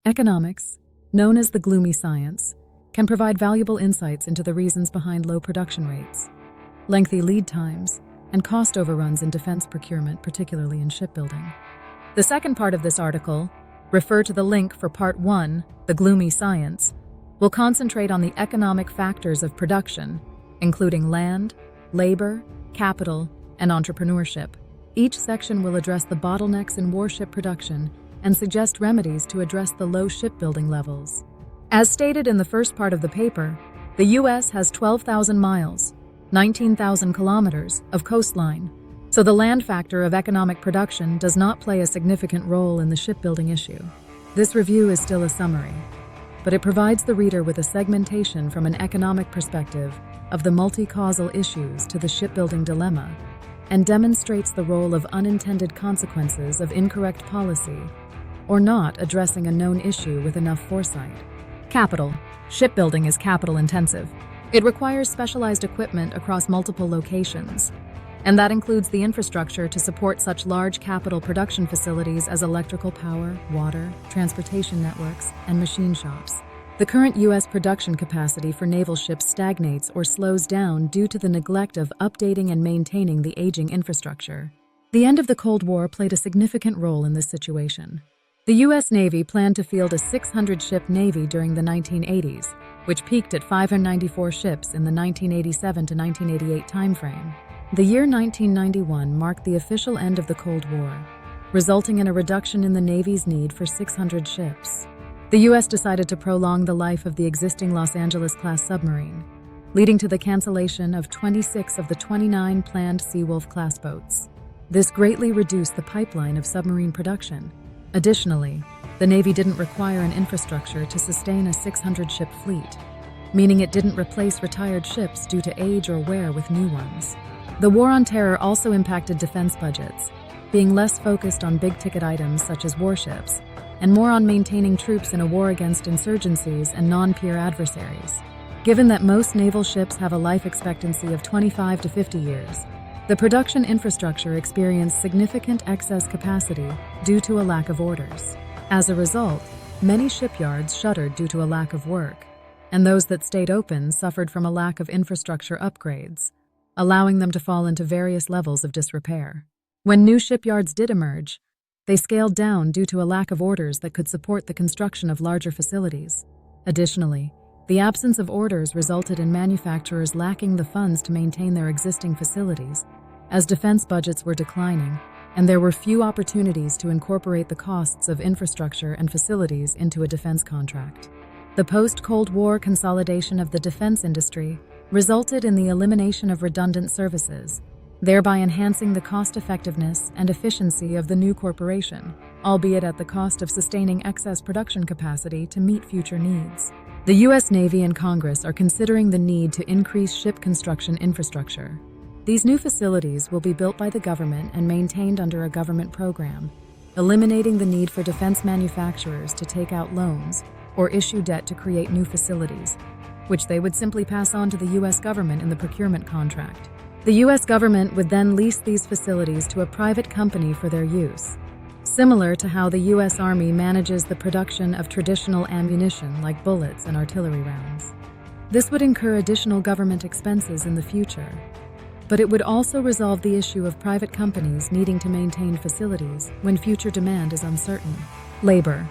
Economics, known as the Gloomy science, can provide valuable insights into the reasons behind low production rates, lengthy lead times, and cost overruns in defense procurement, particularly in shipbuilding. The second part of this article, refer to the link for Part 1, the Gloomy science, will concentrate on the economic factors of production, including land, labor, capital, and entrepreneurship. Each section will address the bottlenecks in warship production and suggest remedies to address the low shipbuilding levels. As stated in the first part of the paper, the U.S. has 12,000 miles, 19,000 kilometers of coastline, so the land factor of economic production does not play a significant role in the shipbuilding issue. This review is still a summary, but it provides the reader with a segmentation from an economic perspective of the multi-causal issues to the shipbuilding dilemma and demonstrates the role of unintended consequences of incorrect policy or not addressing a known issue with enough foresight. Capital. Shipbuilding is capital-intensive. It requires specialized equipment across multiple locations, and that includes the infrastructure to support such large capital production facilities as electrical power, water, transportation networks, and machine shops. The current U.S. production capacity for naval ships stagnates or slows down due to the neglect of updating and maintaining the aging infrastructure. The end of the Cold War played a significant role in this situation. The U.S. Navy planned to field a 600-ship Navy during the 1980s, which peaked at 594 ships in the 1987 to 1988 timeframe. The year 1991 marked the official end of the Cold War, resulting in a reduction in the Navy's need for 600 ships. The U.S. decided to prolong the life of the existing Los Angeles-class submarine, leading to the cancellation of 26 of the 29 planned Seawolf-class boats. This greatly reduced the pipeline of submarine production. Additionally, the Navy didn't require an infrastructure to sustain a 600-ship fleet, meaning it didn't replace retired ships due to age or wear with new ones. The War on Terror also impacted defense budgets, being less focused on big-ticket items such as warships, and more on maintaining troops in a war against insurgencies and non-peer adversaries. Given that most naval ships have a life expectancy of 25 to 50 years, the production infrastructure experienced significant excess capacity due to a lack of orders. As a result, many shipyards shuttered due to a lack of work, and those that stayed open suffered from a lack of infrastructure upgrades, allowing them to fall into various levels of disrepair. When new shipyards did emerge, they scaled down due to a lack of orders that could support the construction of larger facilities. Additionally, the absence of orders resulted in manufacturers lacking the funds to maintain their existing facilities, as defense budgets were declining, and there were few opportunities to incorporate the costs of infrastructure and facilities into a defense contract. The post-Cold War consolidation of the defense industry resulted in the elimination of redundant services, thereby enhancing the cost-effectiveness and efficiency of the new corporation, albeit at the cost of sustaining excess production capacity to meet future needs. The U.S. Navy and Congress are considering the need to increase ship construction infrastructure. These new facilities will be built by the government and maintained under a government program, eliminating the need for defense manufacturers to take out loans or issue debt to create new facilities, which they would simply pass on to the U.S. government in the procurement contract. The U.S. government would then lease these facilities to a private company for their use, similar to how the U.S. Army manages the production of traditional ammunition like bullets and artillery rounds. This would incur additional government expenses in the future, but it would also resolve the issue of private companies needing to maintain facilities when future demand is uncertain. Labor.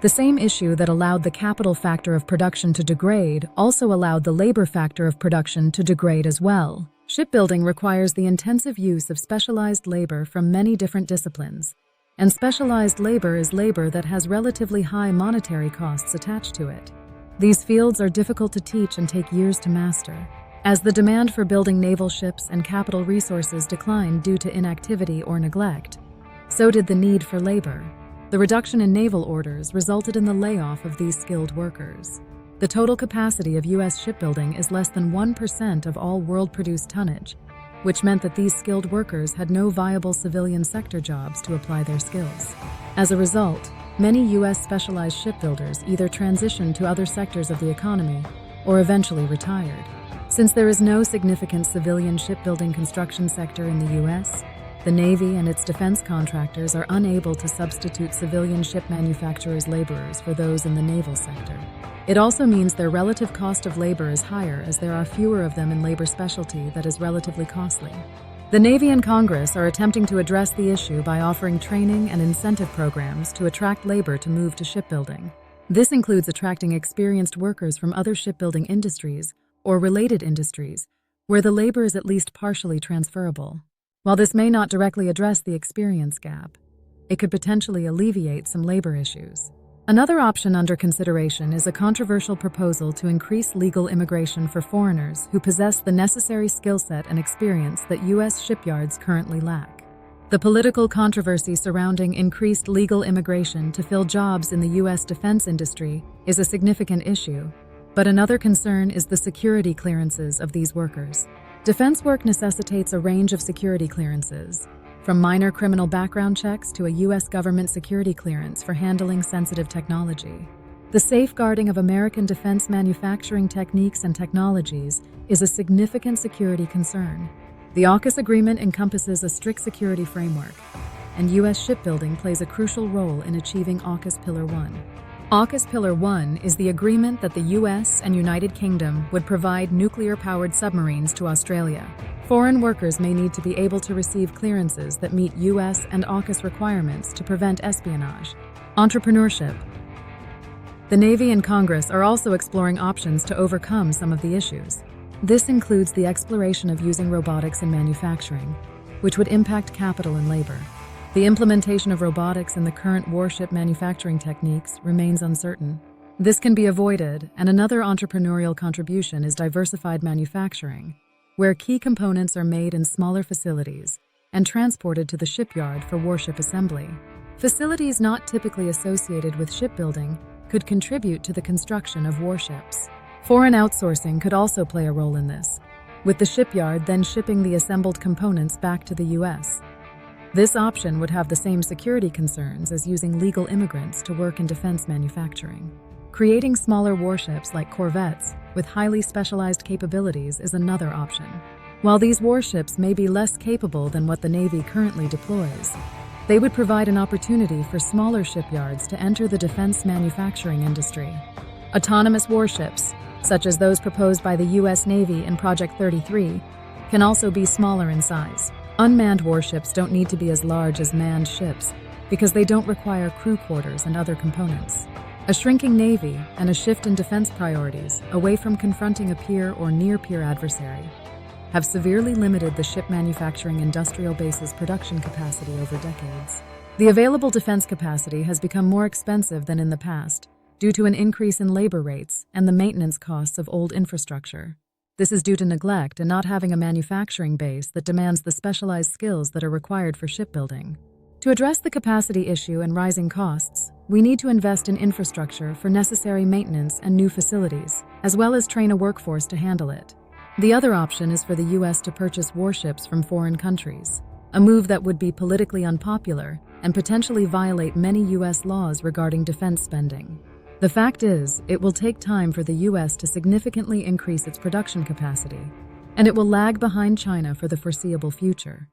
The same issue that allowed the capital factor of production to degrade also allowed the labor factor of production to degrade as well. Shipbuilding requires the intensive use of specialized labor from many different disciplines, and specialized labor is labor that has relatively high monetary costs attached to it. These fields are difficult to teach and take years to master. As the demand for building naval ships and capital resources declined due to inactivity or neglect, so did the need for labor. The reduction in naval orders resulted in the layoff of these skilled workers. The total capacity of U.S. shipbuilding is less than 1% of all world-produced tonnage, which meant that these skilled workers had no viable civilian sector jobs to apply their skills. As a result, many U.S. specialized shipbuilders either transitioned to other sectors of the economy or eventually retired. Since there is no significant civilian shipbuilding construction sector in the U.S., the Navy and its defense contractors are unable to substitute civilian ship manufacturers' laborers for those in the naval sector. It also means their relative cost of labor is higher as there are fewer of them in labor specialty that is relatively costly. The Navy and Congress are attempting to address the issue by offering training and incentive programs to attract labor to move to shipbuilding. This includes attracting experienced workers from other shipbuilding industries or related industries, where the labor is at least partially transferable. While this may not directly address the experience gap, it could potentially alleviate some labor issues. Another option under consideration is a controversial proposal to increase legal immigration for foreigners who possess the necessary skill set and experience that U.S. shipyards currently lack. The political controversy surrounding increased legal immigration to fill jobs in the U.S. defense industry is a significant issue, but another concern is the security clearances of these workers. Defense work necessitates a range of security clearances, from minor criminal background checks to a U.S. government security clearance for handling sensitive technology. The safeguarding of American defense manufacturing techniques and technologies is a significant security concern. The AUKUS agreement encompasses a strict security framework, and U.S. shipbuilding plays a crucial role in achieving AUKUS Pillar 1. AUKUS Pillar 1 is the agreement that the U.S. and United Kingdom would provide nuclear-powered submarines to Australia. Foreign workers may need to be able to receive clearances that meet U.S. and AUKUS requirements to prevent espionage. Entrepreneurship. The Navy and Congress are also exploring options to overcome some of the issues. This includes the exploration of using robotics in manufacturing, which would impact capital and labor. The implementation of robotics in the current warship manufacturing techniques remains uncertain. This can be avoided, and another entrepreneurial contribution is diversified manufacturing, where key components are made in smaller facilities and transported to the shipyard for warship assembly. Facilities not typically associated with shipbuilding could contribute to the construction of warships. Foreign outsourcing could also play a role in this, with the shipyard then shipping the assembled components back to the U.S. This option would have the same security concerns as using legal immigrants to work in defense manufacturing. Creating smaller warships like corvettes with highly specialized capabilities is another option. While these warships may be less capable than what the Navy currently deploys, they would provide an opportunity for smaller shipyards to enter the defense manufacturing industry. Autonomous warships, such as those proposed by the U.S. Navy in Project 33, can also be smaller in size. Unmanned warships don't need to be as large as manned ships because they don't require crew quarters and other components. A shrinking Navy and a shift in defense priorities away from confronting a peer or near-peer adversary have severely limited the ship manufacturing industrial base's production capacity over decades. The available defense capacity has become more expensive than in the past due to an increase in labor rates and the maintenance costs of old infrastructure. This is due to neglect and not having a manufacturing base that demands the specialized skills that are required for shipbuilding. To address the capacity issue and rising costs, we need to invest in infrastructure for necessary maintenance and new facilities, as well as train a workforce to handle it. The other option is for the U.S. to purchase warships from foreign countries, a move that would be politically unpopular and potentially violate many U.S. laws regarding defense spending. The fact is, it will take time for the U.S. to significantly increase its production capacity, and it will lag behind China for the foreseeable future.